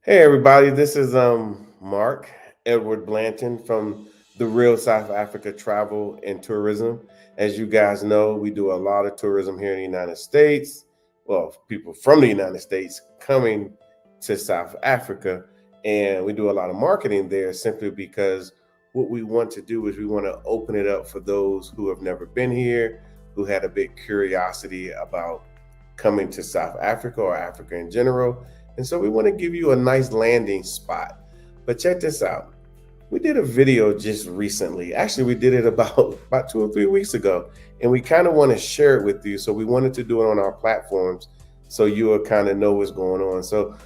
Hey everybody, this is Mark Edward Blanton from the Real South Africa Travel and Tourism. As you guys know, we do a lot of tourism here in the United States. Well, people from the United States coming to South Africa, and we do a lot of marketing there simply because what we want to do is we want to open it up for those who have never been here, who had a big curiosity about coming to South Africa or Africa in general. And so we want to give you a nice landing spot. But check this out. We did a video just recently. Actually, we did it about 2 or 3 weeks ago, and we kind of want to share it with you. So we wanted to do it on our platforms so you will kind of know what's going on. So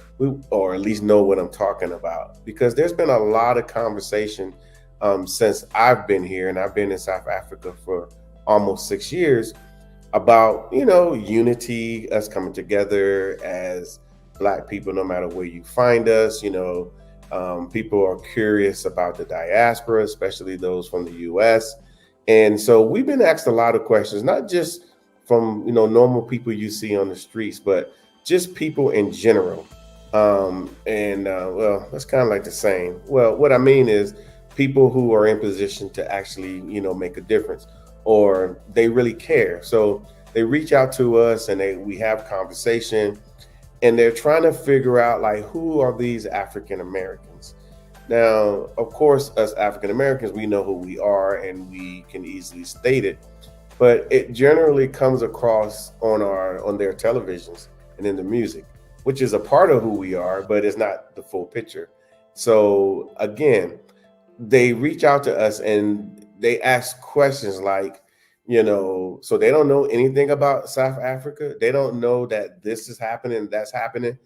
or at least know what I'm talking about, because there's been a lot of conversation since I've been here, and I've been in South Africa for almost 6 years, about unity, us coming together as Black people, no matter where you find us. People are curious about the diaspora, especially those from the U.S. And so we've been asked a lot of questions, not just from normal people you see on the streets, but just people in general. Well, that's kind of like the same. Well, what I mean is people who are in position to actually make a difference, or they really care. So they reach out to us and we have conversation, and they're trying to figure out, like, who are these African Americans? Now, of course, us African Americans, we know who we are and we can easily state it, but it generally comes across on their televisions and in the music, which is a part of who we are, but it's not the full picture. So again, they reach out to us and they ask questions like, so they don't know anything about South Africa. They don't know that this is happening, that's happening.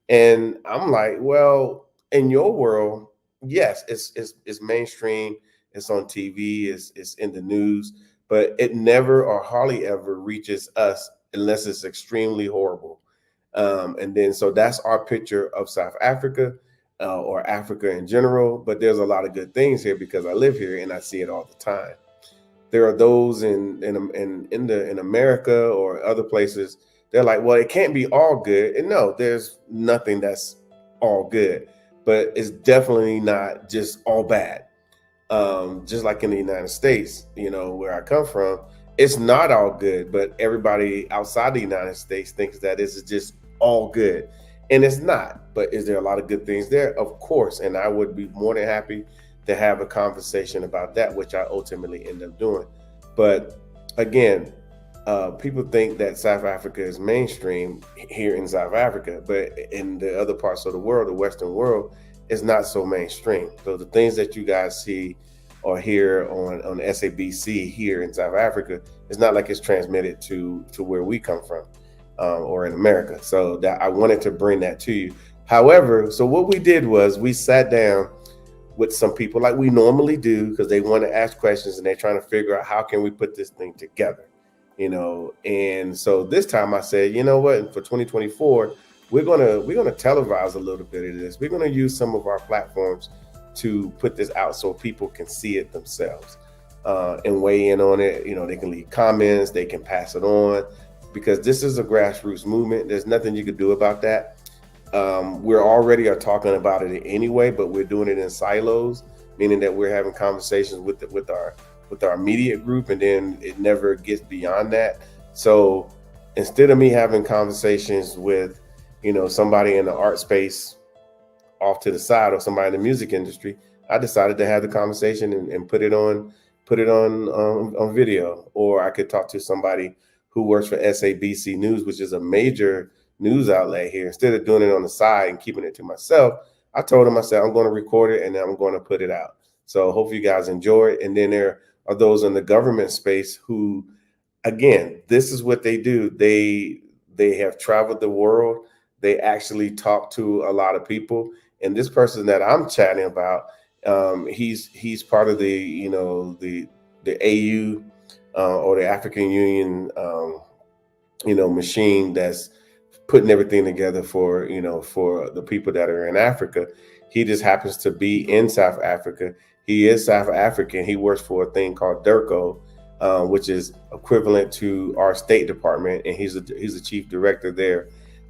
And I'm like, well, in your world, yes, it's mainstream, it's on TV, it's in the news, but it never or hardly ever reaches us unless it's extremely horrible. And then so that's our picture of South Africa, or Africa in general. But there's a lot of good things here because I live here and I see it all the time. There are those in America or other places. They're like, well, it can't be all good. And no, there's nothing that's all good, but it's definitely not just all bad. Just like in the United States, where I come from, it's not all good, but everybody outside the United States thinks that this is just all good, and it's not. But is there a lot of good things there? Of course, and I would be more than happy to have a conversation about that, which I ultimately end up doing. But again, people think that South Africa is mainstream here in South Africa, but in the other parts of the world, the Western world, is not so mainstream. So the things that you guys see or hear on SABC here in South Africa, it's not like it's transmitted to where we come from, or in America. So that I wanted to bring that to you. However, so what we did was we sat down with some people like we normally do, because they want to ask questions and they're trying to figure out how can we put this thing together, And so this time I said, you know what, for 2024, we're gonna televise a little bit of this. We're gonna use some of our platforms to put this out so people can see it themselves, and weigh in on it. They can leave comments, they can pass it on, because this is a grassroots movement. There's nothing you could do about that. We're already are talking about it anyway, but we're doing it in silos, meaning that we're having conversations with our immediate group, and then it never gets beyond that. So instead of me having conversations with somebody in the art space off to the side, or somebody in the music industry, I decided to have the conversation and put it on video. Or I could talk to somebody who works for SABC News, which is a major news outlet here. Instead of doing it on the side and keeping it to myself, I told them, I said, I'm going to record it and I'm going to put it out. So hopefully you guys enjoy it. And then there are those in the government space who, again, this is what they do. They have traveled the world. They actually talk to a lot of people. And this person that I'm chatting about, he's part of the AU, or the African Union, machine that's putting everything together for the people that are in Africa. He just happens to be in South Africa. He is South African. He works for a thing called DIRCO, which is equivalent to our State Department, and he's a chief director there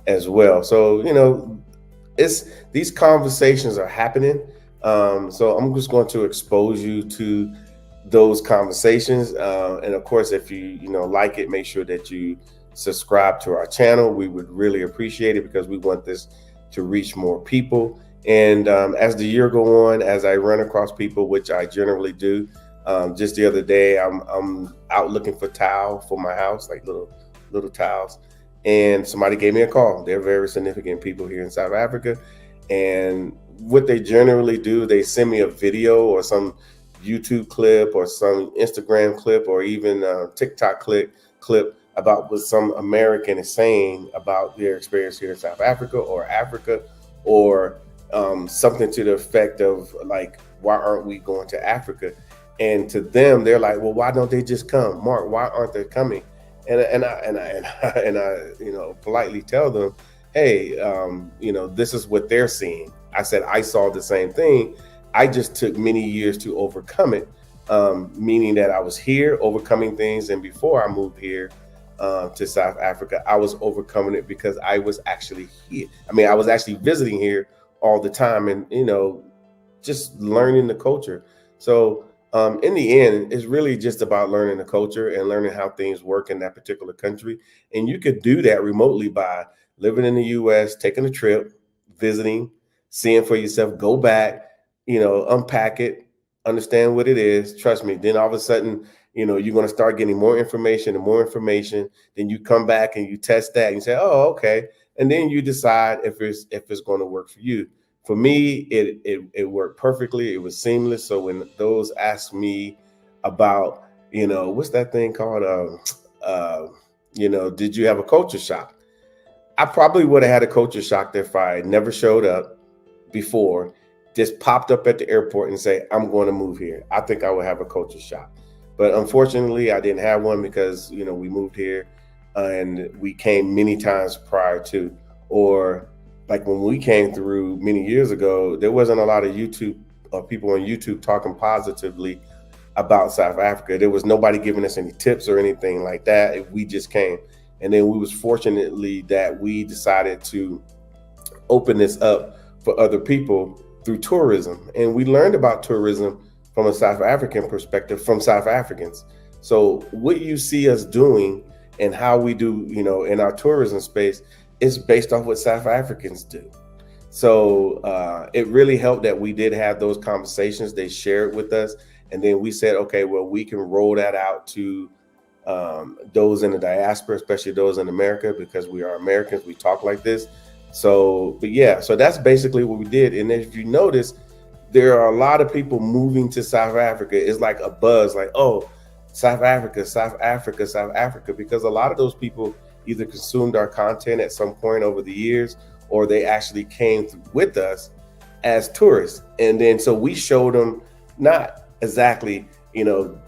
as well. So it's these conversations are happening. So I'm just going to expose you to those conversations. And of course, if you like it, make sure that you subscribe to our channel. We would really appreciate it because we want this to reach more people. And as the year go on, as I run across people, which I generally do, just the other day, I'm out looking for tile for my house, like little tiles, and somebody gave me a call. They're very significant people here in South Africa, and what they generally do, they send me a video or some YouTube clip or some Instagram clip or even a TikTok clip about what some American is saying about their experience here in South Africa or Africa, or something to the effect of like, why aren't we going to Africa? And to them, they're like, well, why don't they just come, Mark? Why aren't they coming? And I politely tell them, hey, this is what they're seeing. I said I saw the same thing. I just took many years to overcome it, meaning that I was here overcoming things, and before I moved here to South Africa, I was overcoming it because I was actually here. I mean, I was actually visiting here all the time, and just learning the culture. So in the end, it's really just about learning the culture and learning how things work in that particular country. And you could do that remotely by living in the US, taking a trip, visiting, seeing for yourself, go back, unpack it, understand what it is. Trust me. Then all of a sudden, you're going to start getting more information and more information. Then you come back and you test that and you say, oh, okay. And then you decide if it's going to work for you. For me, it worked perfectly. It was seamless. So when those ask me about, what's that thing called? Did you have a culture shock? I probably would have had a culture shock if I never showed up before, just popped up at the airport and say, I'm going to move here. I think I would have a culture shock. But unfortunately, I didn't have one because, we moved here and we came many times prior to, or like when we came through many years ago, there wasn't a lot of YouTube or people on YouTube talking positively about South Africa. There was nobody giving us any tips or anything like that. We just came. And then we was fortunately that we decided to open this up for other people through tourism. And we learned about tourism from a South African perspective from South Africans. So what you see us doing and how we do, in our tourism space is based off what South Africans do. So it really helped that we did have those conversations. They shared with us. And then we said, okay, well, we can roll that out to those in the diaspora, especially those in America, because we are Americans. We talk like this. So, but yeah, so that's basically what we did. And if you notice, there are a lot of people moving to South Africa. It's like a buzz, like, oh, South Africa, South Africa, South Africa, because a lot of those people either consumed our content at some point over the years, or they actually came with us as tourists. And then so we showed them not exactly,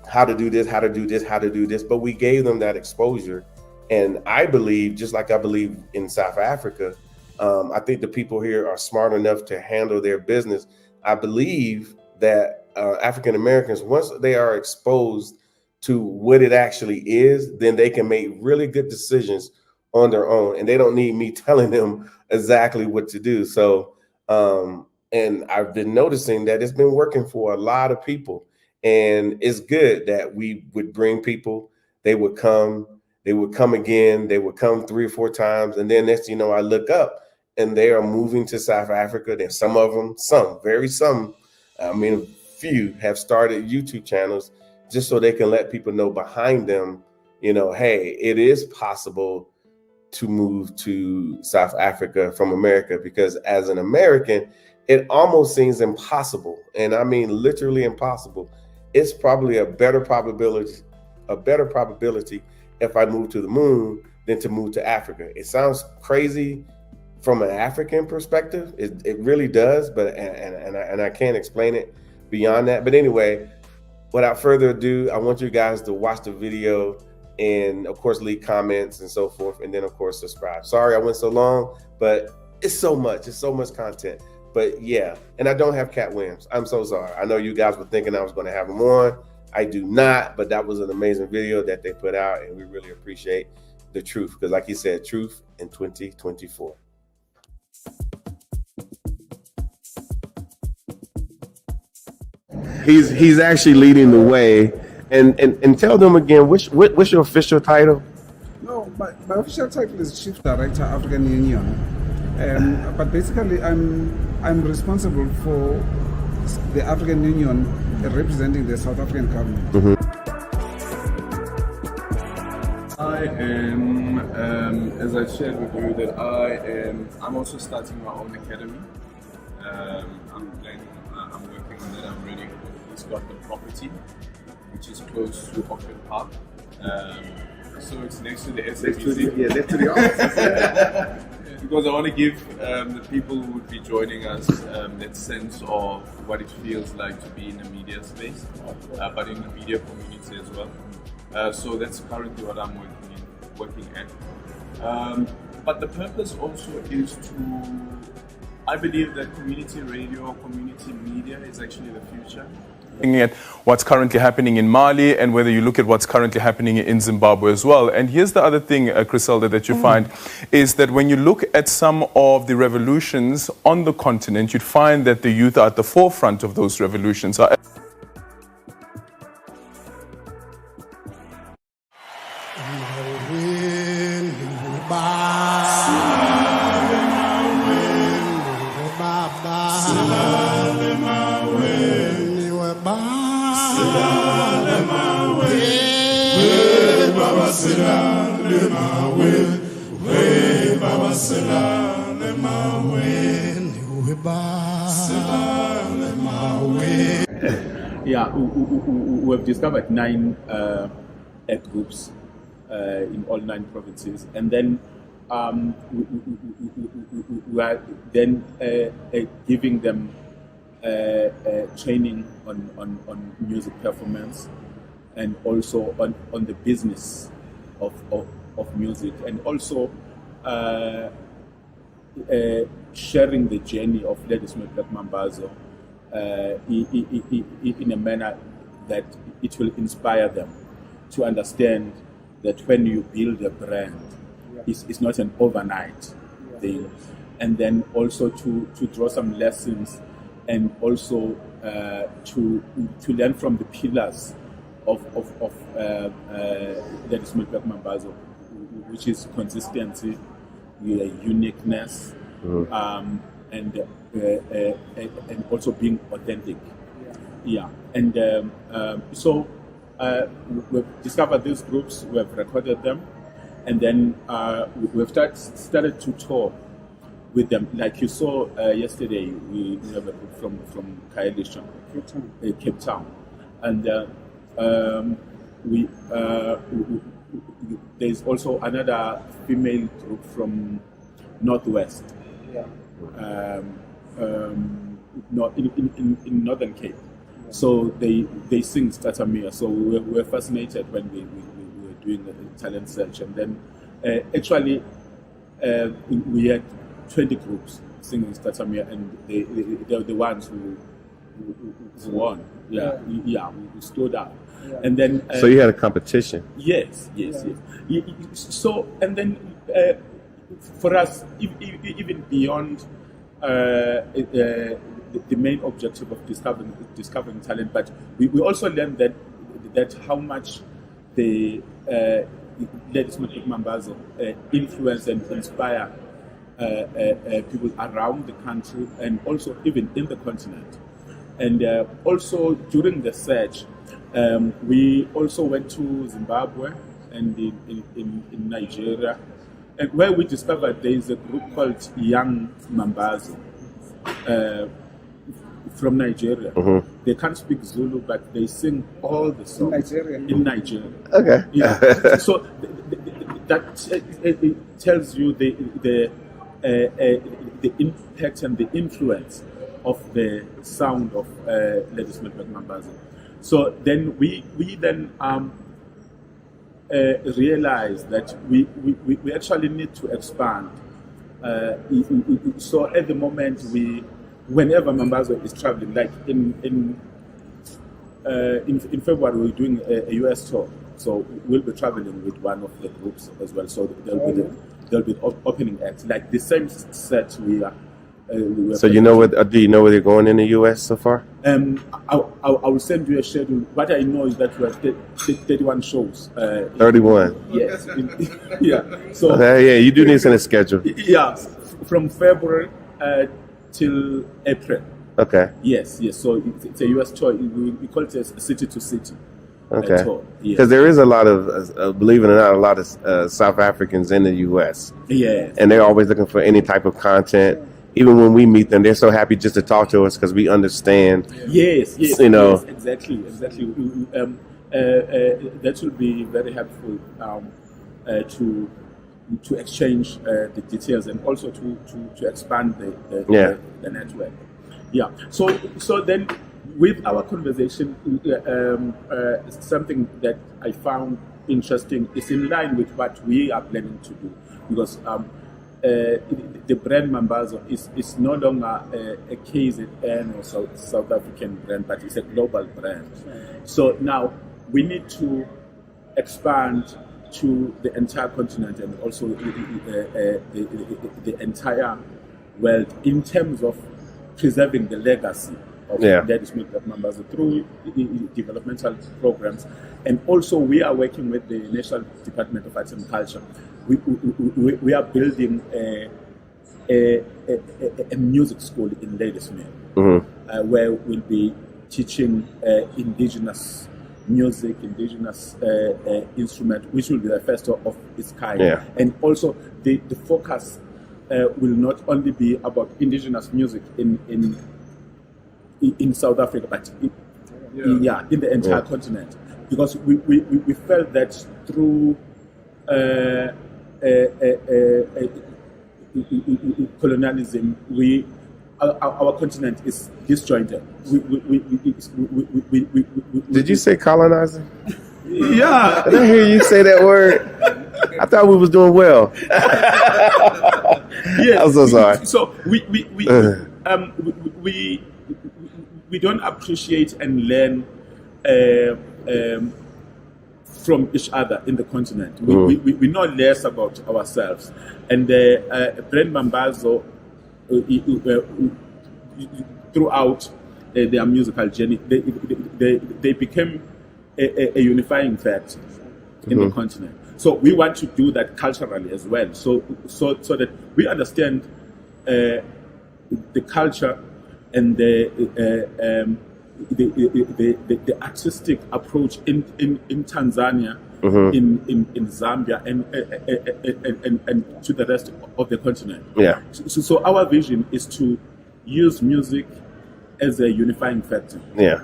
how to do this, how to do this, how to do this, but we gave them that exposure. And I believe, just like I believe in South Africa, I think the people here are smart enough to handle their business. I believe that African Americans, once they are exposed to what it actually is, then they can make really good decisions on their own, and they don't need me telling them exactly what to do. So, and I've been noticing that it's been working for a lot of people, and it's good that we would bring people. They would come again, they would come 3 or 4 times, and then next, I look up and they are moving to South Africa. Then some of them, few have started YouTube channels just so they can let people know behind them, hey, it is possible to move to South Africa from America, because as an American, it almost seems impossible. And I mean, literally impossible. It's probably a better probability if I move to the moon than to move to Africa. It sounds crazy from an African perspective. It really does, but and I can't explain it beyond that. But anyway, without further ado, I want you guys to watch the video and of course leave comments and so forth, and then of course subscribe. Sorry I went so long, but it's so much content. But yeah, and I don't have Cat Williams. I'm so sorry. I know you guys were thinking I was going to have him on. I do not, but that was an amazing video that they put out, and we really appreciate the truth, because like he said, truth in 2024. he's actually leading the way. And tell them again, what's your official title? No, my official title is Chief Director, African Union. But basically, I'm responsible for the African Union representing the South African government. Mm-hmm. I am, as I shared with you, that I'm also starting my own academy. I'm working on that. I'm ready. It's got the property, which is close to Auckland Park. So it's next to the SABC. Yeah, next to the office. Because I want to give the people who would be joining us that sense of what it feels like to be in the media space, but in the media community as well. So that's currently what I'm working at. But the purpose also is I believe that community radio, community media is actually the future. Looking at what's currently happening in Mali and whether you look at what's currently happening in Zimbabwe as well. And here's the other thing, Griselda, that you find is that when you look at some of the revolutions on the continent, you'd find that the youth are at the forefront of those revolutions. Yeah, we have discovered 9 groups in all 9 provinces, and then we are then giving them training on music performance and also on the business of music, and also sharing the journey of Ladysmith Black Mambazo in a manner that it will inspire them to understand that when you build a brand, it's not an overnight thing, and then also to draw some lessons and also to learn from the pillars of Ladysmith Black Mambazo, which is consistency, uniqueness, and also being authentic. And so we've discovered these groups, we have recorded them, and then we've started to tour with them. Like you saw yesterday, we have a group from Kaelisha, Cape Town, and there's also another female group from Northwest, in Northern Cape. So they sing Statamia. So we were fascinated when we were doing the talent search, and then actually we had 20 groups singing Statamia, and they were the ones who won. We stood up. And then so you had a competition. Yes. So, and then for us, even beyond the main objective of discovering talent, but we also learned that how much the Ladysmith Black Mambazo influence and inspire people around the country and also even in the continent. And also during the search, we also went to Zimbabwe and in Nigeria, and where we discovered there is a group called Young Mambazo from Nigeria. They can't speak Zulu, but they sing all the songs in Nigeria. Okay. Yeah. So that tells you the impact and the influence of the sound of Ladysmith Black Mambazo. So then we realized that we actually need to expand. So at the moment, whenever Mambazo is traveling, like in February we're doing a US tour, so we'll be traveling with one of the groups as well. So there'll be opening acts, like the same set we are. So do you know where they're going in the US so far? I will send you a schedule. What I know is that we have 31 shows. 31. Yes. Yeah. So Yeah, you do need to send a schedule. yeah, from February till April. Okay. Yes. So it's a US tour. We call it a city to city. Okay. Tour. Because Yes. there is a lot of, believe it or not, a lot of South Africans in the U.S. Yes. and they're always looking for any type of content. Even when we meet them, they're so happy just to talk to us because we understand. Yes. You know. Yes, exactly. That will be very helpful to exchange the details and also to expand the network. Yeah. So then, with our conversation, something that I found interesting is in line with what we are planning to do, because the brand Mambazo is no longer a KZN or South African brand, but it's a global brand. So now we need to expand to the entire continent and also the entire world in terms of preserving the legacy of Ladysmith Mambazo through developmental programs. And also we are working with the National Department of Arts and Culture. We are building a music school in Ladysmith, where we'll be teaching indigenous music, indigenous instrument, which will be the first of its kind. And also the focus will not only be about indigenous music in South Africa, but in the entire continent, because we felt that through colonialism, our continent is disjointed. Did you say colonizing? Yeah. Did I hear you say that word? I thought we was doing well. Yes. I'm so sorry. So we don't appreciate and learn from each other in the continent. We know less about ourselves. And Brand Mambazo, throughout their musical journey, they became a unifying factor in the continent. So we want to do that culturally as well. So that we understand the culture and the artistic approach in Tanzania, in Zambia, and to the rest of the continent. Yeah. So our vision is to use music as a unifying factor. Yeah.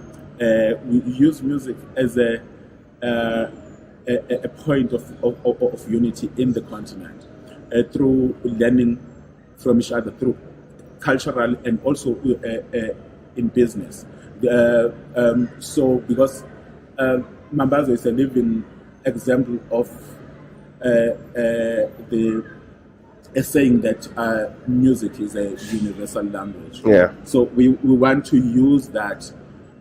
We use music as a point of unity in the continent through learning from each other, through cultural and also in business. So because Mambazo is a living example of the saying that music is a universal language. Yeah. So we want to use that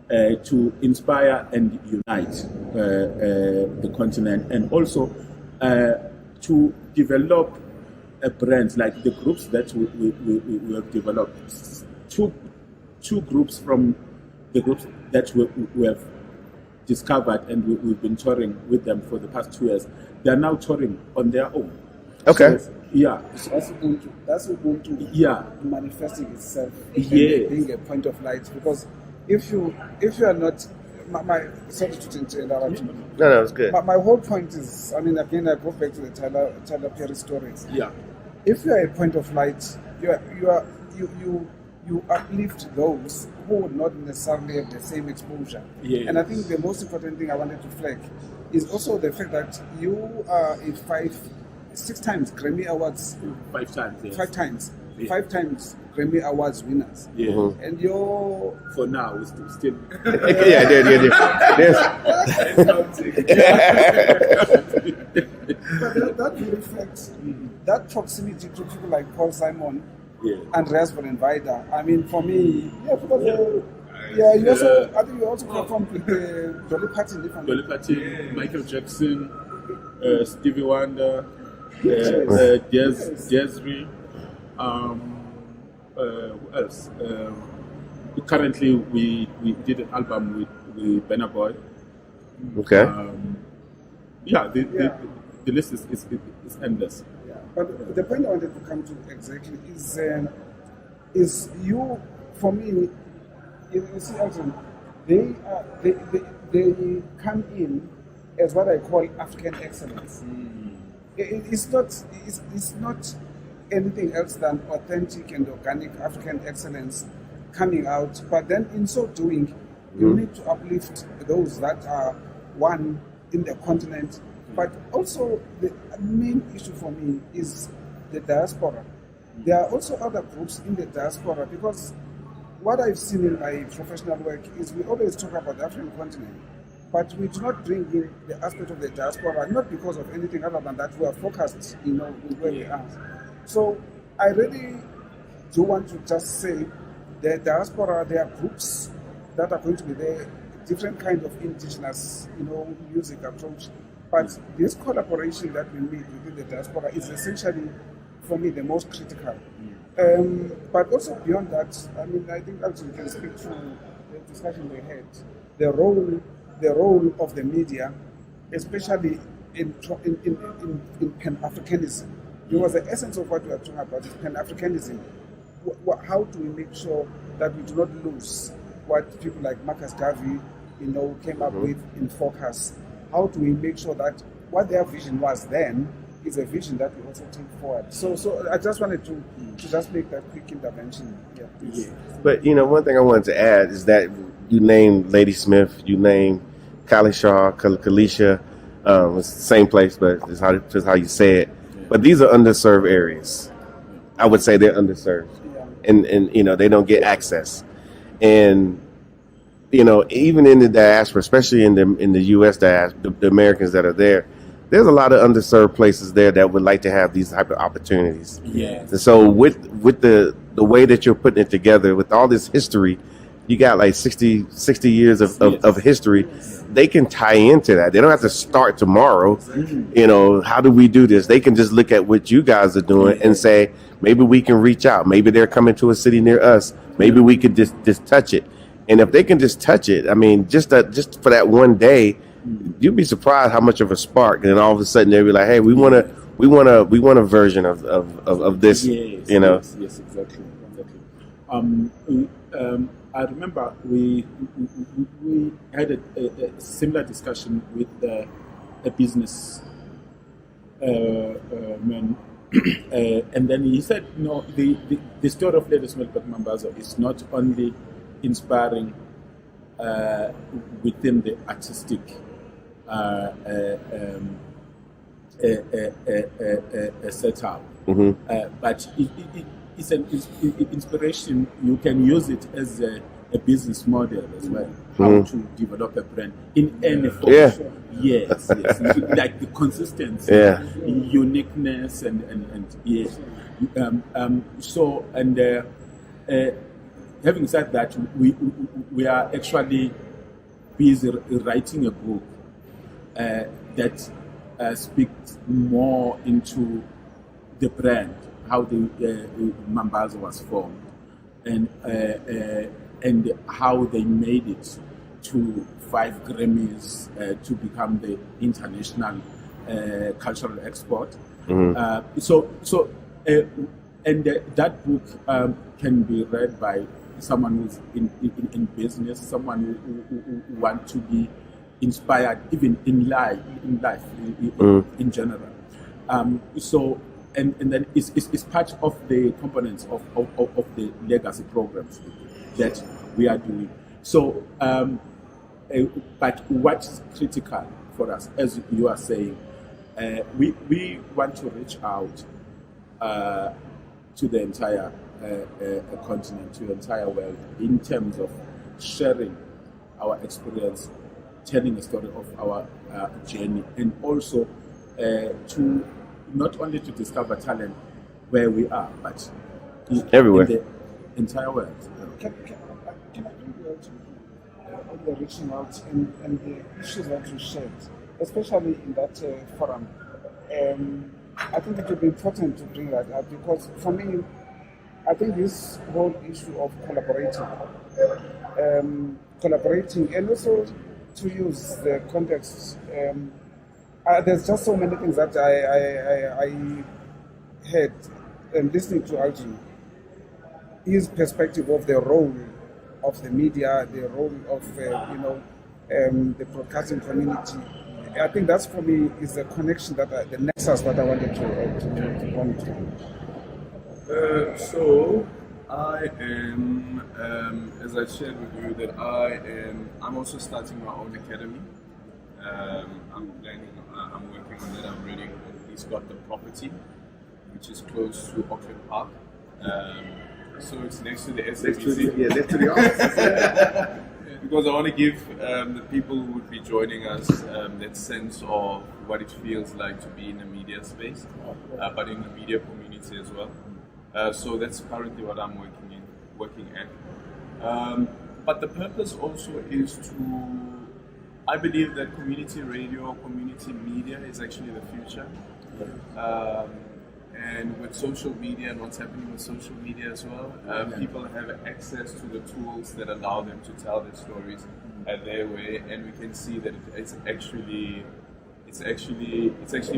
to inspire and unite the continent, and also to develop brands like the groups that we have developed. Two groups from the groups that we have discovered, and we've been touring with them for the past 2 years. They are now touring on their own. Okay. So, yeah. So that's Ubuntu manifesting itself being a point of light, because if you are not sorry to interrupt you. No, it's good. But my whole point is, I mean, again, I go back to the Tyler Perry story. Yeah. If you are a point of light, you uplift those who would not necessarily have the same exposure. Yes. And I think the most important thing I wanted to flag is also the fact that you are a 6 times Grammy Awards. 5 times. Yes. 5 times. Yeah. 5 times Grammy Awards winners. Yeah. And you're... For now, we're still Yeah. But that reflects that proximity to people like Paul Simon, Yeah. Andreas von Weider. I mean, for me, because you also, I think you also performed with Dolly Parton. Dolly Parton, Michael Jackson, Stevie Wonder, Jazzy, who else? currently we did an album with Benna Boy. Okay. The list is endless. Yeah. But the point I wanted to come to exactly is you, for me, you see, Elton, they come in as what I call African excellence. It's not anything else than authentic and organic African excellence coming out. But then in so doing, you need to uplift those that are one in the continent. But also the main issue for me is the diaspora. There are also other groups in the diaspora, because what I've seen in my professional work is we always talk about the African continent, but we do not bring in the aspect of the diaspora, not because of anything other than that we are focused, in where we are. So I really do want to just say the diaspora, there are groups that are going to be there, different kind of indigenous, music approach. But this collaboration that we make within the diaspora is essentially, for me, the most critical. But also beyond that, I think also we can speak to the discussion we had, the role of the media, especially in Pan-Africanism. Because the essence of what we are talking about is Pan-Africanism. How do we make sure that we do not lose what people like Marcus Garvey, came up with in Focus? How do we make sure that what their vision was then is a vision that we also take forward? So I just wanted to just make that quick intervention. Yeah. But one thing I wanted to add is that you named Lady Smith, you named Kalisha, Kalisha, it's the same place, but it's just how you say it. But these are underserved areas. I would say they're underserved, and they don't get access, and even in the diaspora, especially in the U.S. diaspora, the Americans that are there, there's a lot of underserved places there that would like to have these type of opportunities. Yes. And so with the way that you're putting it together, with all this history, you got like 60 years of history. They can tie into that. They don't have to start tomorrow. How do we do this? They can just look at what you guys are doing and say, maybe we can reach out. Maybe they're coming to a city near us. Maybe we could just touch it. And if they can just touch it, just for that one day, you'd be surprised how much of a spark. And then all of a sudden they'll be like, "Hey, we want a version of this." Yes, exactly. I remember we had a similar discussion with a business man, and then he said, the story of Lady Smith Mambazo is not only inspiring within the artistic setup, but it's an inspiration. You can use it as a business model as well. How to develop a brand in any form. Yes. Like the consistency, uniqueness, and yes. Having said that, we are actually busy writing a book that speaks more into the brand, how the Mambazo was formed, and how they made it to 5 Grammys to become the international cultural export. That book can be read by someone who's in business, someone who wants to be inspired, even in life, in general. And then it's part of the components of the legacy programs that we are doing. So, but what's critical for us, as you are saying, we want to reach out to the entire continent, to the entire world, in terms of sharing our experience, telling a story of our journey, and also to not only to discover talent where we are, but everywhere, in the entire world. Can I bring you out on the reaching out and the issues that you shared, especially in that forum? I think it would be important to bring that up, because for me, I think this whole issue of collaborating, and also to use the context. There's just so many things that I had listening to Alton. His perspective of the role of the media, the role of the broadcasting community. I think that's for me is the connection that the nexus that I wanted to point to. So I am, as I shared with you, that I'm also starting my own academy. I'm working on that. I'm already at least got the property, which is close to Auckland Park. So it's next to the SABC. Next to the office. Because I want to give the people who would be joining us that sense of what it feels like to be in the media space, but in the media community as well. So that's currently what I'm working at. But the purpose also is to, I believe that community radio, community media is actually the future. And with social media and what's happening with social media as well, people have access to the tools that allow them to tell their stories their way, and we can see that it's actually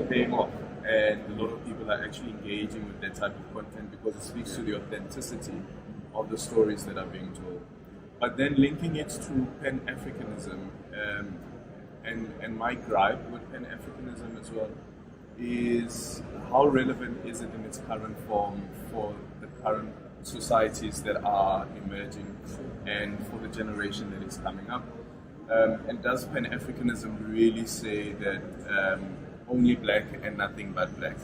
paying off, and a lot of people are actually engaging with that type of content because it speaks to the authenticity of the stories that are being told. But then linking it to Pan-Africanism, and my gripe with Pan-Africanism as well is how relevant is it in its current form for the current societies that are emerging and for the generation that is coming up. And does Pan-Africanism really say that only black and nothing but black?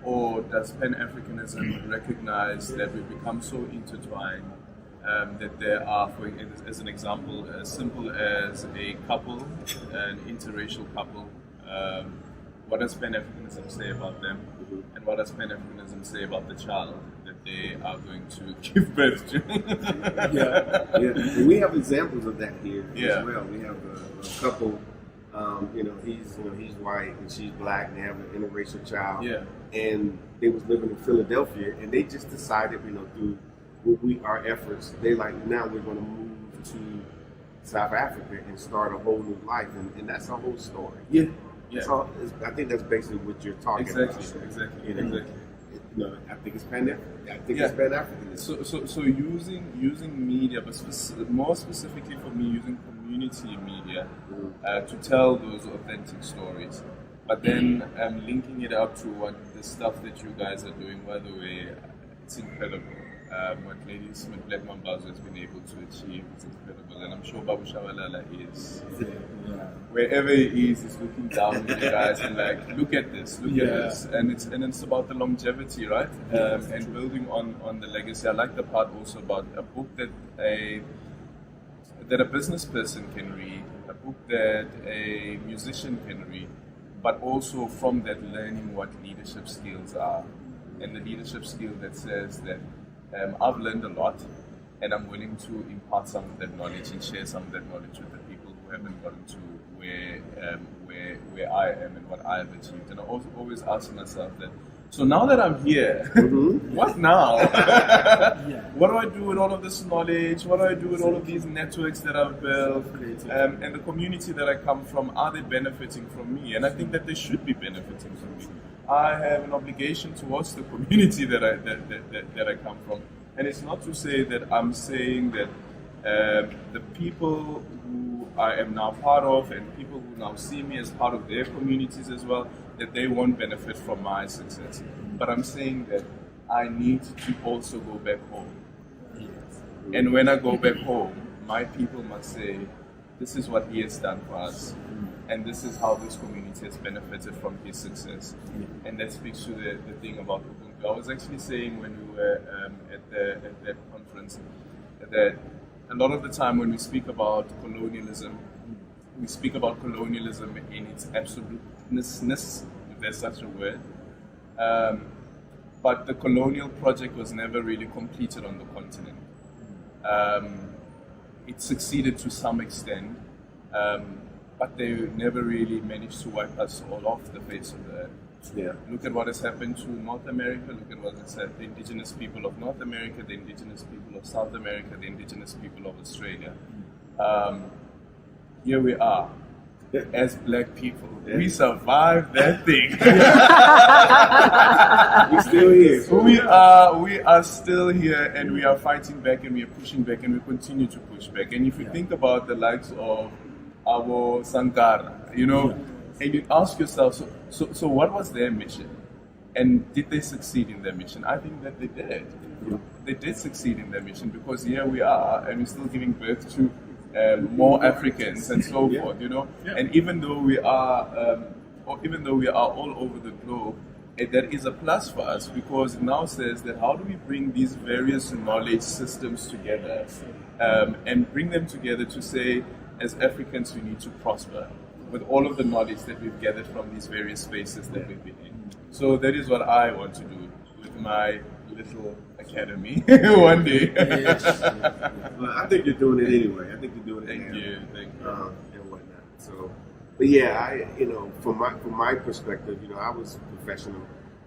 Or does Pan-Africanism recognize that we've become so intertwined that there are, as an example, as simple as a couple, an interracial couple, what does Pan-Africanism say about them? And what does Pan-Africanism say about the child that they are going to give birth to? And we have examples of that here as well. We have a couple, he's white and she's black, and they have an interracial child. And they was living in Philadelphia, and they just decided, through our efforts, they now we're going to move to South Africa and start a whole new life, and that's a whole story. So I think that's basically what you're talking about. Exactly. I think it's Pan-Africanism. So using media, but more specifically for me, using community media to tell those authentic stories. But then linking it up to what the stuff that you guys are doing. By the way, it's incredible. What Lady Smith Black Mambazo has been able to achieve is incredible, and I'm sure Babu Shawalala is wherever he is looking down at you guys and look at this, and it's about the longevity, right? And building on the legacy. I like the part also about a book that a business person can read, a book that a musician can read, but also from that learning what leadership skills are, and the leadership skill that says that I've learned a lot, and I'm willing to impart some of that knowledge and share some of that knowledge with the people who haven't gotten to where I am and what I have achieved. And I also always ask myself that, so now that I'm here, what now? What do I do with all of this knowledge? What do I do with all of these networks that I've built? And the community that I come from, are they benefiting from me? And I think that they should be benefiting from me. I have an obligation towards the community that I come from. And it's not to say that I'm saying that the people who I am now part of and people who now see me as part of their communities as well, that they won't benefit from my success. But I'm saying that I need to also go back home. And when I go back home, my people must say, this is what he has done for us. And this is how this community has benefited from his success. And that speaks to the thing about Ubuntu. I was actually saying when we were at that conference that a lot of the time when we speak about colonialism, we speak about colonialism in its absoluteness, if there's such a word. But the colonial project was never really completed on the continent. It succeeded to some extent, but they never really managed to wipe us all off the face of the earth. Yeah. Look at what has happened to North America. Look at what has happened to the indigenous people of North America, the indigenous people of South America, the indigenous people of Australia. Here we are, as black people. We survived that thing. We're still here. We are still here, and we are fighting back, and we are pushing back, and we continue to push back. And if you think about the likes of Abo Sankara, and you ask yourself, so what was their mission? And did they succeed in their mission? I think that they did. They did succeed in their mission, because here we are, and we're still giving birth to more Africans and so forth, And even though we are, all over the globe, that is a plus for us, because it now says that how do we bring these various knowledge systems together, and bring them together to say, as Africans, we need to prosper with all of the knowledge that we've gathered from these various spaces that we've been in. So that is what I want to do with my little academy one day. Well, I think you're doing it anyway. I think you're doing it. Thank you. And whatnot. So, but yeah, from my perspective, I was professional,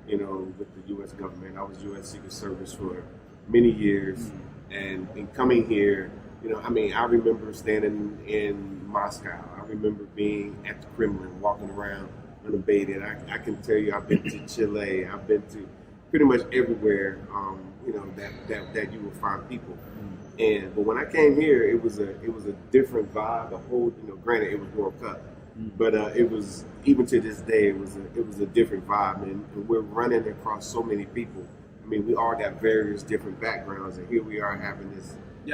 with the U.S. government. I was U.S. Secret Service for many years, and in coming here, I remember standing in Moscow. I remember being at the Kremlin, walking around unabated. I can tell you, I've been to Chile. I've been to pretty much everywhere, that you will find people. But when I came here, it was a different vibe. The whole, granted it was World Cup, but it was, even to this day, it was a different vibe, and we're running across so many people. I mean, we all got various different backgrounds, and here we are having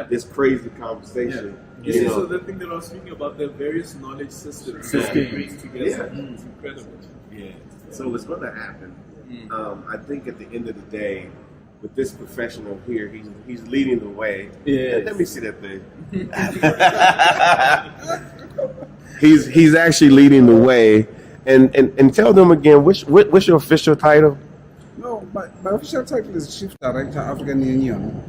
this crazy conversation. So the thing that I was speaking about, the various knowledge systems that we bring together, it's incredible. Yeah. So what's going to happen? I think at the end of the day, with this professional here, he's leading the way. Yeah. Let me see that thing. he's actually leading the way, and tell them again, what's your official title? No, my official title is Chief Director, African Union.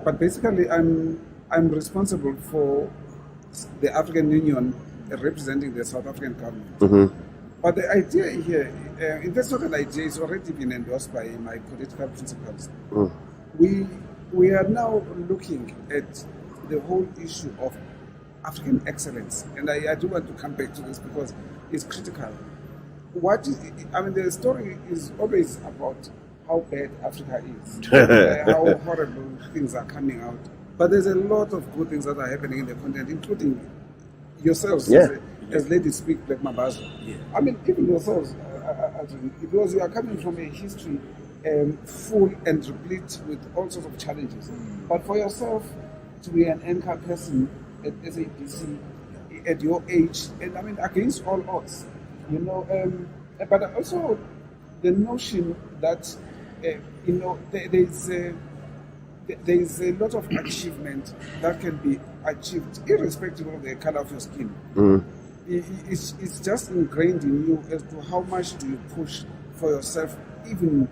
But basically, I'm responsible for the African Union representing the South African government. Mm-hmm. But the idea here, in this sort of idea, is already been endorsed by my political principles. We are now looking at the whole issue of African excellence, and I do want to come back to this because it's critical. The story is always about how bad Africa is, how horrible things are coming out. But there's a lot of good things that are happening in the continent, including yourselves, as ladies speak, Black Mambazo. Even yourselves, because you are coming from a history full and replete with all sorts of challenges. But for yourself to be an anchor person at SABC at your age, and against all odds, but also the notion that there is a lot of achievement that can be achieved irrespective of the color of your skin. It's just ingrained in you as to how much do you push for yourself, even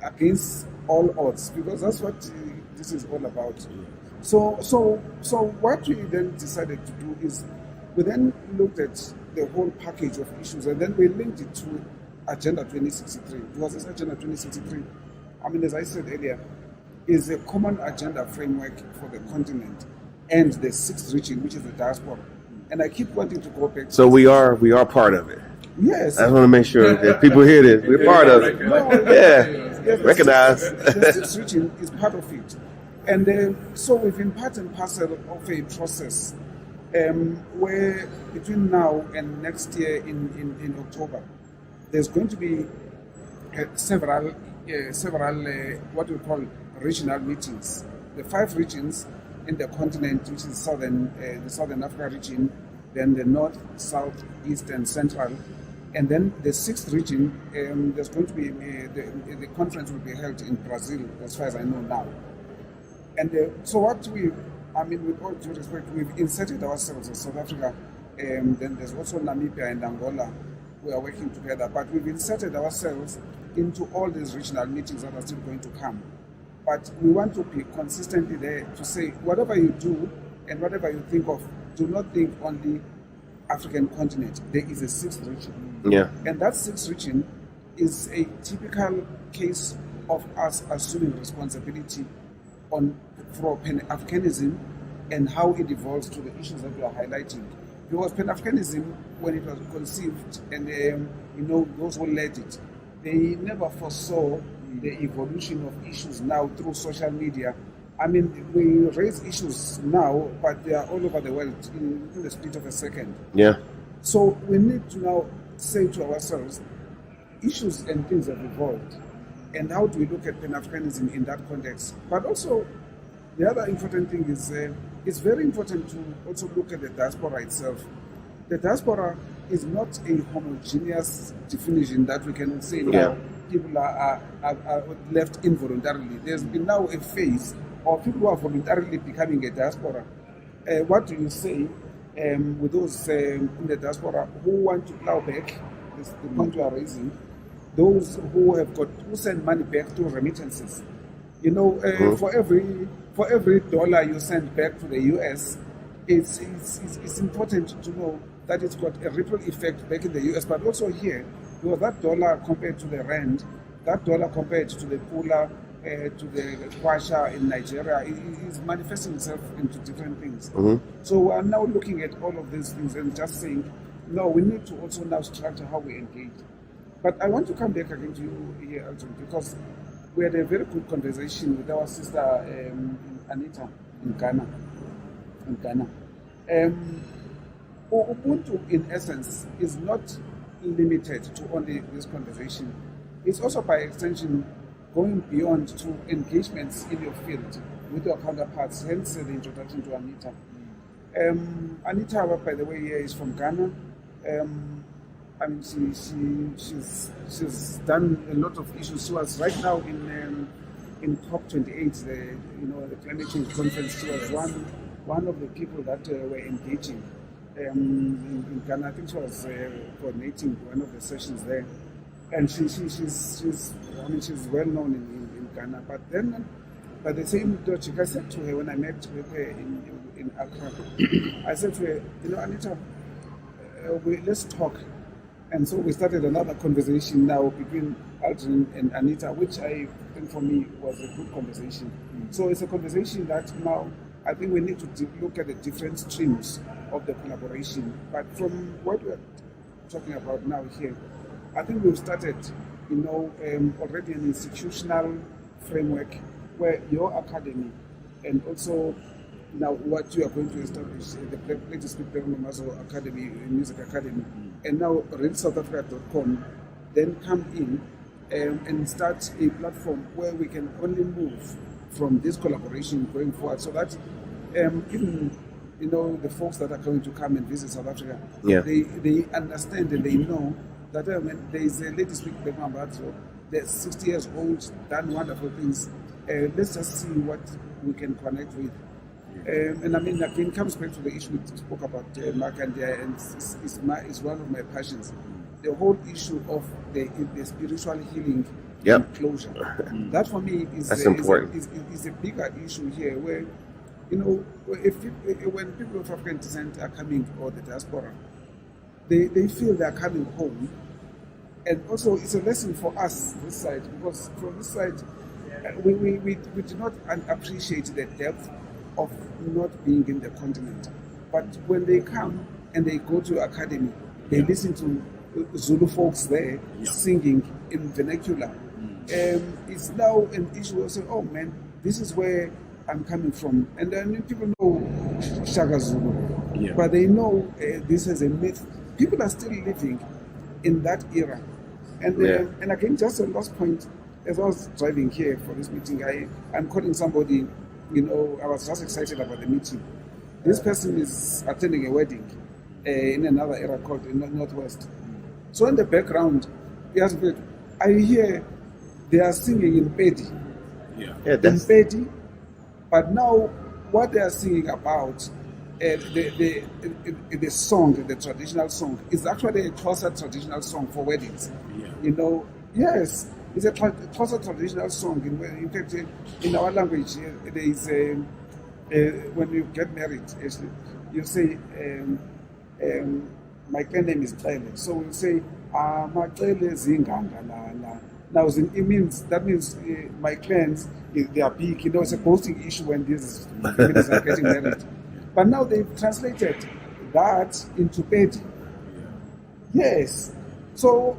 against all odds, because that's what this is all about. So what we then decided to do is we then looked at the whole package of issues, and then we linked it to Agenda 2063. Because this Agenda 2063, as I said earlier, is a common agenda framework for the continent and the sixth region, which is the diaspora. And I keep wanting to go back to So we are part of it. Yes. I want to make sure that people hear this. We're part of it. Yes, Recognize. The sixth region is part of it. And so we've been part and parcel of a process where between now and next year in October, there's going to be several what we call regional meetings. The 5 regions in the continent, which is the Southern Africa region, then the North, South, East, and Central, and then the 6th region. There's going to be the conference will be held in Brazil, as far as I know now. And so what with all due respect, we've inserted ourselves as South Africa. Then there's also Namibia and Angola. We are working together, but we've inserted ourselves into all these regional meetings that are still going to come. But we want to be consistently there to say, whatever you do and whatever you think of, do not think only African continent. There is a 6th region. Yeah. And that 6th region is a typical case of us assuming responsibility for Pan-Africanism and how it evolves to the issues that we are highlighting. Because Pan-Africanism, when it was conceived, and those who led it, they never foresaw the evolution of issues now through social media. I mean, we raise issues now, but they are all over the world in the split of a second. Yeah. So we need to now say to ourselves, issues and things have evolved, and how do we look at Pan-Africanism in that context? But also, the other important thing is it's very important to also look at the diaspora itself. The diaspora is not a homogeneous definition that we can say now people are left involuntarily. There's been now a phase of people who are voluntarily becoming a diaspora. What do you say with those in the diaspora who want to plow back, this the point you are raising, those who send money back through remittances? For every dollar you send back to the US, it's important to know that it's got a ripple effect back in the US, but also here, because that dollar compared to the rand, that dollar compared to the pula, to the kwacha in Nigeria, is manifesting itself into different things. So we are now looking at all of these things and just saying, no, we need to also now structure how we engage. But I want to come back again to you here, Elton, because we had a very good conversation with our sister Anita in Ghana. Ubuntu, in essence, is not limited to only this conversation. It's also, by extension, going beyond to engagements in your field with your counterparts, hence the introduction to Anita. Anita, by the way, is from Ghana. I mean, she's done a lot of issues. She was right now in COP28, the climate change conference. She was one of the people that were engaging in Ghana. I think she was coordinating one of the sessions there, and she's well known in Ghana. But then, by the same token, I said to her when I met with her in Accra, I said to her, Anita, let's talk. And so we started another conversation now between Aldrin and Anita, which I think for me was a good conversation. So it's a conversation that now I think we need to look at the different streams of the collaboration. But from what we're talking about now here, I think we've started, already an institutional framework where your academy and also now what you are going to establish, the Play to Speak Mazo Academy, Music Academy, and now RealSouthAfrica.com, then come in and start a platform where we can only move from this collaboration going forward, so that even the folks that are going to come and visit South Africa, they understand and they know that there is a lady speaking Mazo, that's 60 years old, done wonderful things. Let's just see what we can connect with. And I mean, again, comes back to the issue we spoke about, Mark, and it's one of my passions. The whole issue of the spiritual healing and closure. That for me is a bigger issue here, where when people of African descent are coming, or the diaspora, they feel they are coming home, and also it's a lesson for us this side, because from this side we do not appreciate the depth of not being in the continent. But when they come and they go to academy, they listen to Zulu folks there singing in vernacular. It's now an issue of saying, oh man, this is where I'm coming from. And then people know Shaka Zulu, but they know this is a myth. People are still living in that era. And again, just a last point, as I was driving here for this meeting, I'm calling somebody. I was just excited about the meeting. This person is attending a wedding in another area called Northwest. So in the background, I hear they are singing in Pedi. In Pedi. But now, what they are singing about, the song, the traditional song, is actually a Xhosa traditional song for weddings. Yes. It's a Xhosa traditional song. In fact, in our language, there is when you get married, you say, my name is Tyler. So we say, Macele zinganga la. Now, that means my clans, they are big. You know, it's a posting issue when these families are getting married. But now they've translated that into petty. Yes. So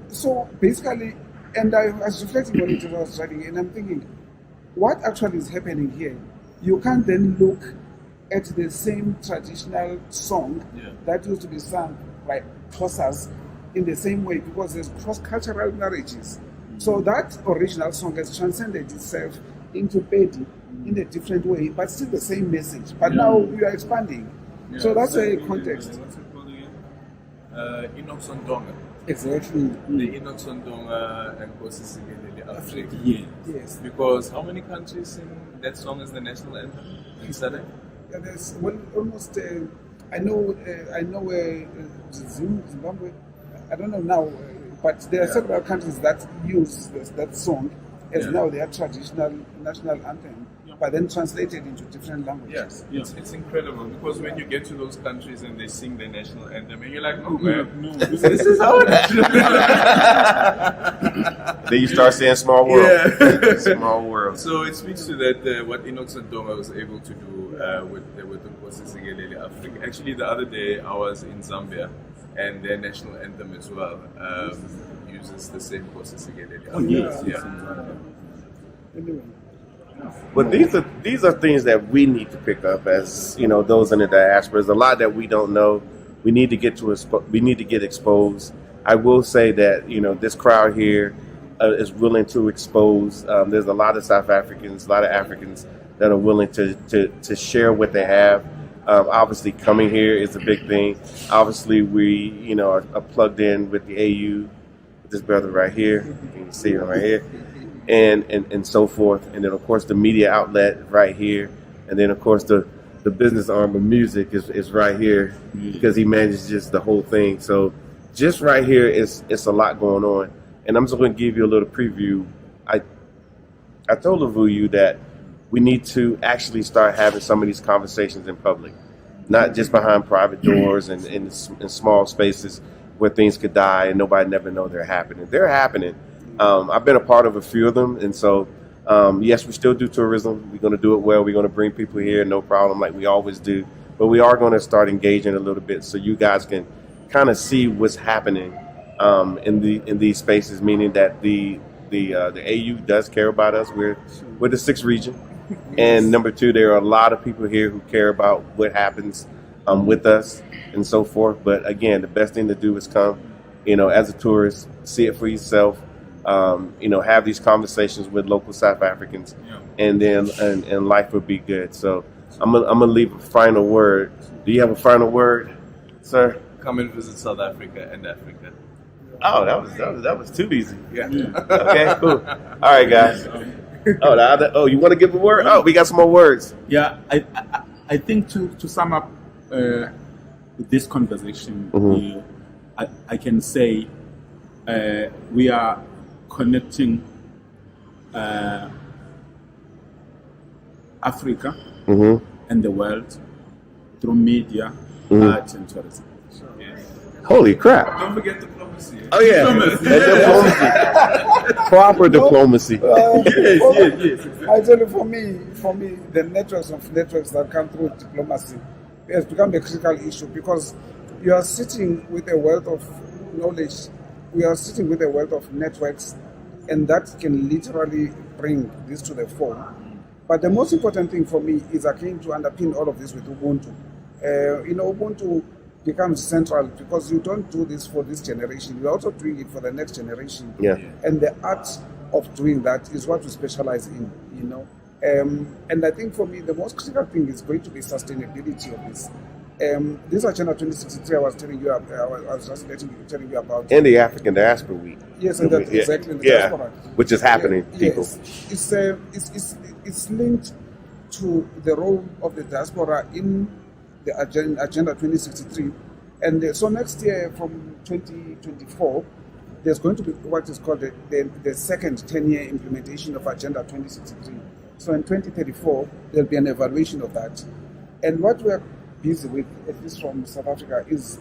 basically, and I was reflecting on it as I was writing, and I'm thinking, what actually is happening here? You can't then look at the same traditional song that used to be sung by Xhosas in the same way, because there's cross-cultural marriages. So that original song has transcended itself into Pedi in a different way, but still the same message. But now we are expanding. So that's a context. What's it called again? Enoch Sondonga. Exactly. The Enoch Sondonga and Nkosi Sikelel' Africa. Yes. Because how many countries sing that song as the national anthem in Southern? Yeah, there's almost. I know Zimbabwe. I don't know now, but there are several countries that use that song as now their traditional national anthem, but then translated into different languages. Yes, it's incredible, because when you get to those countries and they sing their national anthem, and you're like, oh man, this is our national anthem. Then you start saying small world. Small world. So it speaks to that what Enoch Sondonga was able to do with the Nkosi Sikelel' Africa. Actually, the other day I was in Zambia, and their national anthem as well uses the same Nkosi Sikelel' Africa. Anyway. But these are things that we need to pick up as, you know, those in the diaspora. There's a lot that we don't know. We need to get exposed. I will say that, you know, this crowd here is willing to expose. There's a lot of South Africans, a lot of Africans that are willing to share what they have. Obviously, coming here is a big thing. Obviously, we, you know, are plugged in with the AU, with this brother right here. You can see him right here. And so forth. And then, of course, the media outlet right here. And then, of course, the business arm of music is right here, because he manages the whole thing. So just right here, it's a lot going on. And I'm just going to give you a little preview. I told Lavuyu that we need to actually start having some of these conversations in public, not just behind private doors and in small spaces where things could die and nobody never know they're happening. They're happening. I've been a part of a few of them, and so yes, we still do tourism. We're going to do it well. We're going to bring people here, no problem, like we always do. But we are going to start engaging a little bit so you guys can kind of see what's happening in these spaces. Meaning that the AU does care about us. We're the 6th region, and number 2, there are a lot of people here who care about what happens with us and so forth. But again, the best thing to do is come, you know, as a tourist, see it for yourself. You know, have these conversations with local South Africans, and then and life will be good. So I'm gonna leave a final word. Do you have a final word, sir? Come and visit South Africa and Africa. Oh, that was too easy. Yeah. Okay, cool. All right, guys. You want to give a word? Oh, we got some more words. Yeah, I think to sum up this conversation, I can say we are connecting Africa and the world through media, art, and tourism. Holy crap! Don't forget diplomacy. Oh yeah, diplomacy. Proper diplomacy. Yes. I tell you, for me, the networks that come through diplomacy has become a critical issue, because you are sitting with a wealth of knowledge. We are sitting with a wealth of networks, and that can literally bring this to the fore. But the most important thing for me is, again, to underpin all of this with Ubuntu. Ubuntu becomes central, because you don't do this for this generation. You're also doing it for the next generation. Yeah. And the art of doing that is what we specialize in, you know. And I think for me, the most critical thing is going to be sustainability of this. This Agenda 2063 I was telling you, I was just telling you about. And the African Diaspora Week. Yes, and that, exactly. The diaspora. Which is happening, people. Yes. It's linked to the role of the diaspora in the Agenda 2063. And so next year, from 2024, there's going to be what is called the second 10-year implementation of Agenda 2063. So in 2034, there'll be an evaluation of that. And what we're busy with, at least from South Africa, is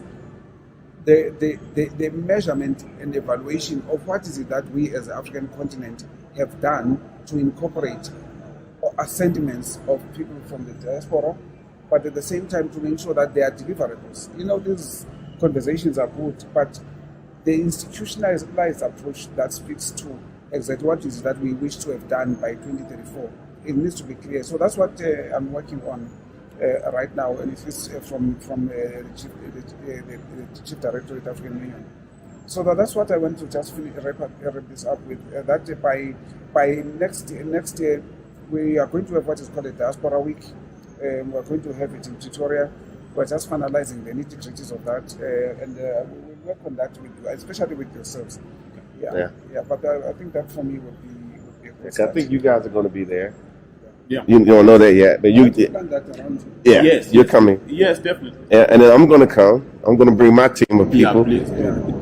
the measurement and evaluation of what is it that we as the African continent have done to incorporate sentiments of people from the diaspora, but at the same time to make sure that they are deliverables. These conversations are good, but the institutionalized approach that speaks to exactly what is that we wish to have done by 2034, it needs to be clear. So that's what I'm working on right now, and it's from the Chief Directorate of African Union. So that's what I want to just wrap this up with. That by next year, we are going to have what is called a Diaspora Week. We're going to have it in Pretoria. We're just finalizing the nitty-gritties of that, and we will work on that with you, especially with yourselves. Yeah. But I think that for me would be a great start. I think you guys are going to be there. Yeah. You don't know that yet, but you. Plan that around you. Yeah. Yes. You're coming. Yes, definitely. And then I'm going to come. I'm going to bring my team of people. Yeah, please.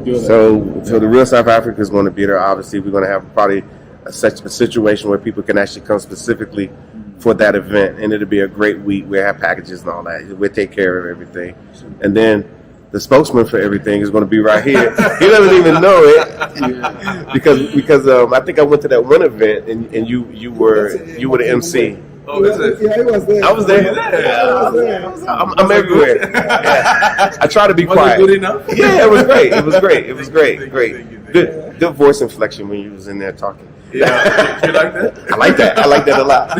Do that. So the real South Africa is going to be there. Obviously, we're going to have probably a situation where people can actually come specifically for that event, and it'll be a great week. We'll have packages and all that. We'll take care of everything, and then the spokesman for everything is going to be right here. He doesn't even know it because I think I went to that one event and you were the MC. Oh, is it? Yeah, he was there. I was there. I'm everywhere. Yeah. I try to be quiet. Was it good enough? Yeah, it was great. Great. Good voice inflection when you was in there talking. Yeah, you like that? I like that a lot.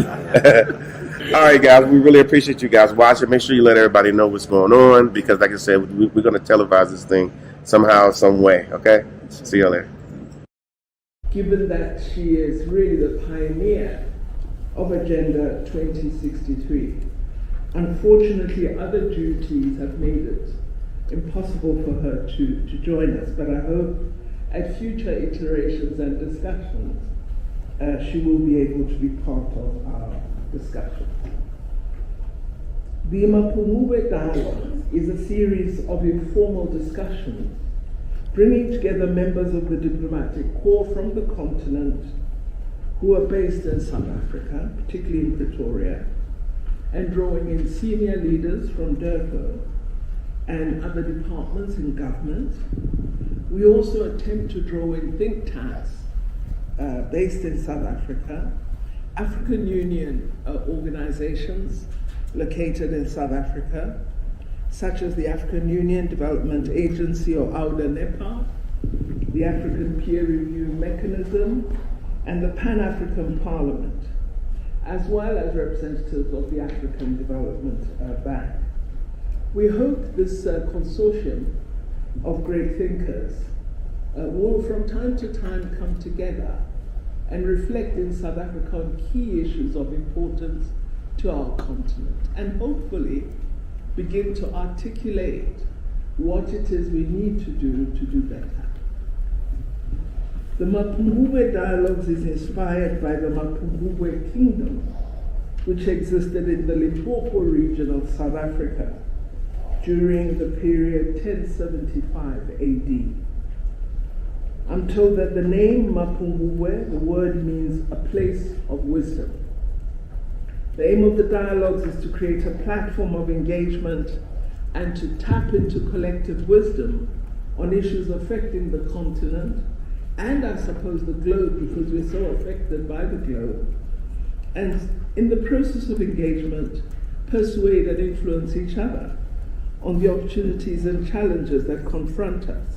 All right, guys, we really appreciate you guys watching. Make sure you let everybody know what's going on, because like I said, we're going to televise this thing somehow, some way, okay? See you later. Given that she is really the pioneer of Agenda 2063, unfortunately other duties have made it impossible for her to join us, but I hope at future iterations and discussions she will be able to be part of our discussion. The Mapungubwe Dialogue is a series of informal discussions bringing together members of the diplomatic corps from the continent who are based in South Africa, particularly in Pretoria, and drawing in senior leaders from DIRCO and other departments in government. We also attempt to draw in think tanks based in South Africa, African Union organizations located in South Africa, such as the African Union Development Agency, or AUDA-NEPA, the African Peer Review Mechanism, and the Pan-African Parliament, as well as representatives of the African Development Bank. We hope this consortium of great thinkers will from time to time come together and reflect in South Africa on key issues of importance to our continent, and hopefully begin to articulate what it is we need to do better. The Mapungubwe Dialogues is inspired by the Mapungubwe Kingdom, which existed in the Limpopo region of South Africa during the period 1075 AD. I'm told that the name Mapungubwe, the word means a place of wisdom. The aim of the dialogues is to create a platform of engagement and to tap into collective wisdom on issues affecting the continent and, I suppose, the globe, because we're so affected by the globe. And in the process of engagement, persuade and influence each other on the opportunities and challenges that confront us,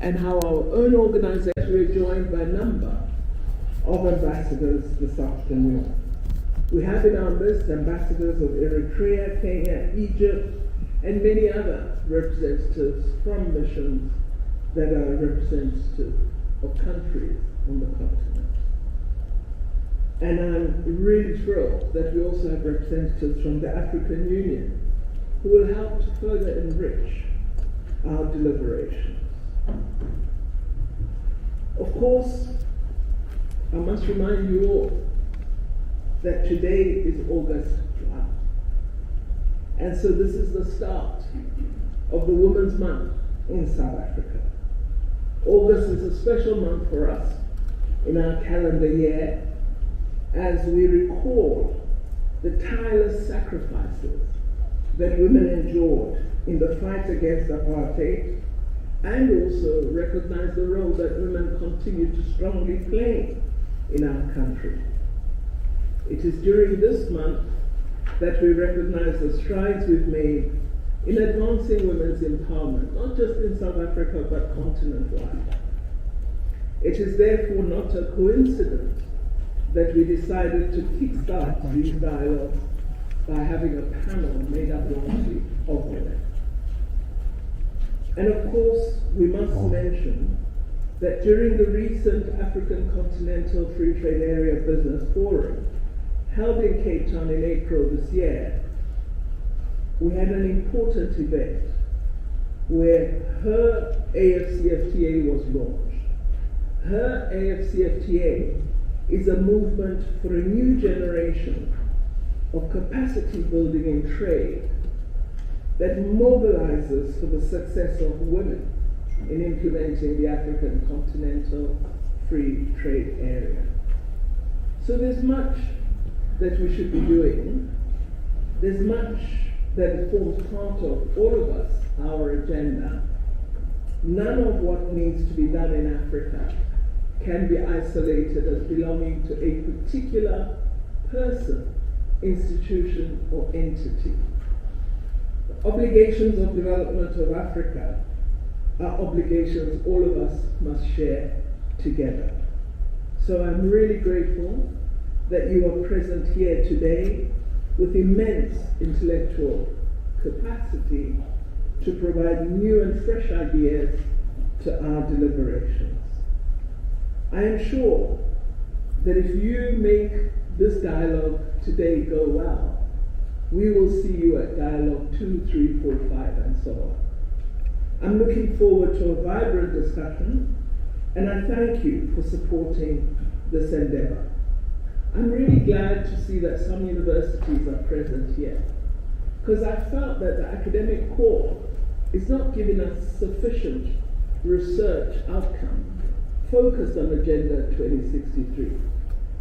and how our own organization, we're joined by a number of ambassadors this afternoon. We have in our list ambassadors of Eritrea, Kenya, Egypt, and many other representatives from missions that are representative of countries on the continent. And I'm really thrilled that we also have representatives from the African Union who will help to further enrich our deliberations. Of course, I must remind you all that today is August 12th. And so this is the start of the Women's Month in South Africa. August is a special month for us in our calendar year as we recall the tireless sacrifices that women endured in the fight against apartheid and also recognize the role that women continue to strongly play in our country. It is during this month that we recognize the strides we've made in advancing women's empowerment, not just in South Africa, but continent-wide. It is therefore not a coincidence that we decided to kickstart these dialogues by having a panel made up largely of women. And of course, we must mention that during the recent African Continental Free Trade Area Business Forum, held in Cape Town in April this year, we had an important event where her AFCFTA was launched. Her AFCFTA is a movement for a new generation of capacity building in trade that mobilizes for the success of women in implementing the African Continental Free Trade Area. So there's much that we should be doing. There's much that forms part of all of us, our agenda. None of what needs to be done in Africa can be isolated as belonging to a particular person, institution, or entity. The obligations of development of Africa are obligations all of us must share together. So I'm really grateful that you are present here today with immense intellectual capacity to provide new and fresh ideas to our deliberations. I am sure that if you make this dialogue today go well, we will see you at dialogue 2, 3, 4, 5, and so on. I'm looking forward to a vibrant discussion, and I thank you for supporting this endeavor. I'm really glad to see that some universities are present here, because I felt that the academic core is not giving us sufficient research outcome focused on Agenda 2063.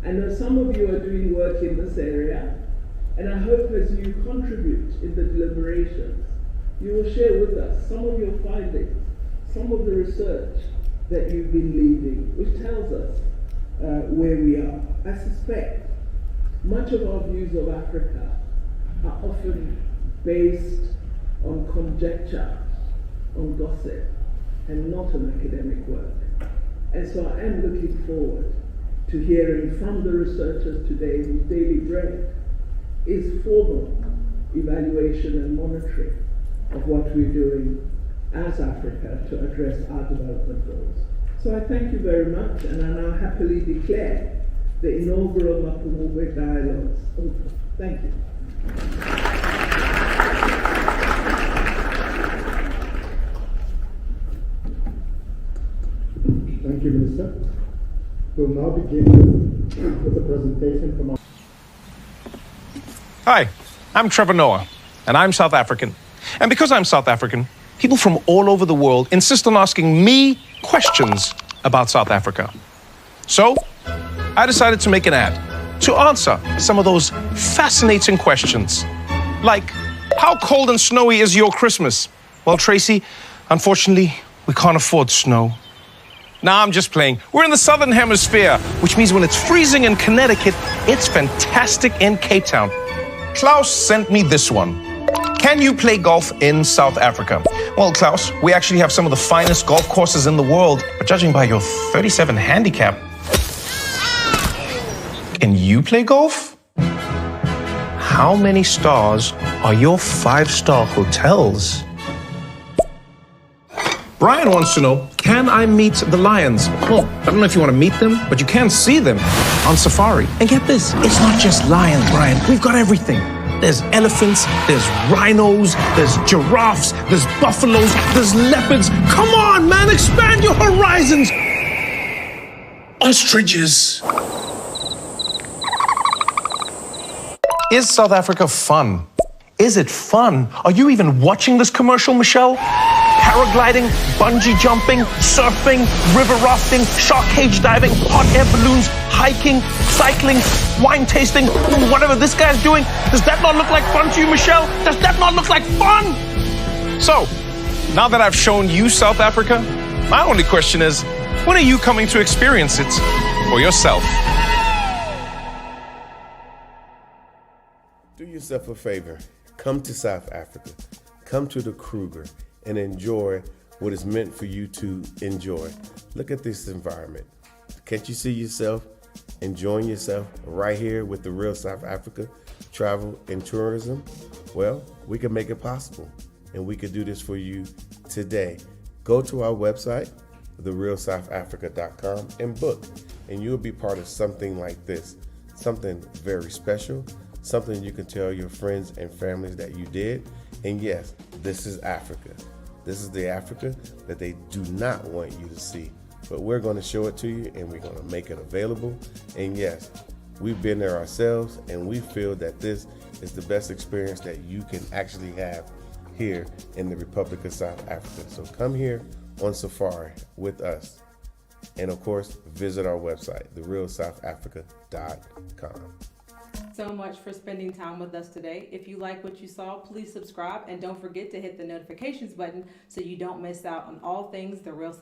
I know some of you are doing work in this area, and I hope as you contribute in the deliberations, you will share with us some of your findings, some of the research that you've been leading, which tells us where we are. I suspect much of our views of Africa are often based on conjecture, on gossip, and not on academic work. And so I am looking forward to hearing from the researchers today whose daily bread is formal evaluation and monitoring of what we're doing as Africa to address our development goals. So I thank you very much, and I now happily declare the inaugural Mapungubwe Dialogues open. Thank you. Thank you, Minister. We'll now begin with a presentation from our... Hi, I'm Trevor Noah, and I'm South African. And because I'm South African, people from all over the world insist on asking me questions about South Africa. So, I decided to make an ad to answer some of those fascinating questions. Like, how cold and snowy is your Christmas? Well, Tracy, unfortunately, we can't afford snow. Nah, I'm just playing. We're in the Southern Hemisphere, which means when it's freezing in Connecticut, it's fantastic in Cape Town. Klaus sent me this one. Can you play golf in South Africa? Well, Klaus, we actually have some of the finest golf courses in the world, but judging by your 37 handicap, can you play golf? How many stars are your 5-star hotels? Brian wants to know, can I meet the lions? Well, I don't know if you want to meet them, but you can see them on safari. And get this, it's not just lions, Brian. We've got everything. There's elephants, there's rhinos, there's giraffes, there's buffaloes, there's leopards. Come on, man, expand your horizons. Ostriches. Is South Africa fun? Is it fun? Are you even watching this commercial, Michelle? Paragliding, bungee jumping, surfing, river rafting, shark cage diving, hot air balloons, hiking, cycling, wine tasting, whatever this guy's doing. Does that not look like fun to you, Michelle? Does that not look like fun? So, Now that I've shown you South Africa, my only question is, when are you coming to experience it for yourself? Do yourself a favor. Come to South Africa. Come to the Kruger and enjoy what is meant for you to enjoy. Look at this environment. Can't you see yourself enjoying yourself right here with the Real South Africa Travel and Tourism? Well, we can make it possible, and we could do this for you today. Go to our website, therealsouthafrica.com, and book, and you'll be part of something like this, something very special, something you can tell your friends and families that you did. And yes, this is Africa. This is the Africa that they do not want you to see, but we're going to show it to you, and we're going to make it available. And yes, we've been there ourselves, and we feel that this is the best experience that you can actually have here in the Republic of South Africa. So come here on safari with us. And of course, visit our website, therealsouthafrica.com. So much for spending time with us today. If you like what you saw, please subscribe and don't forget to hit the notifications button so you don't miss out on all things The Real South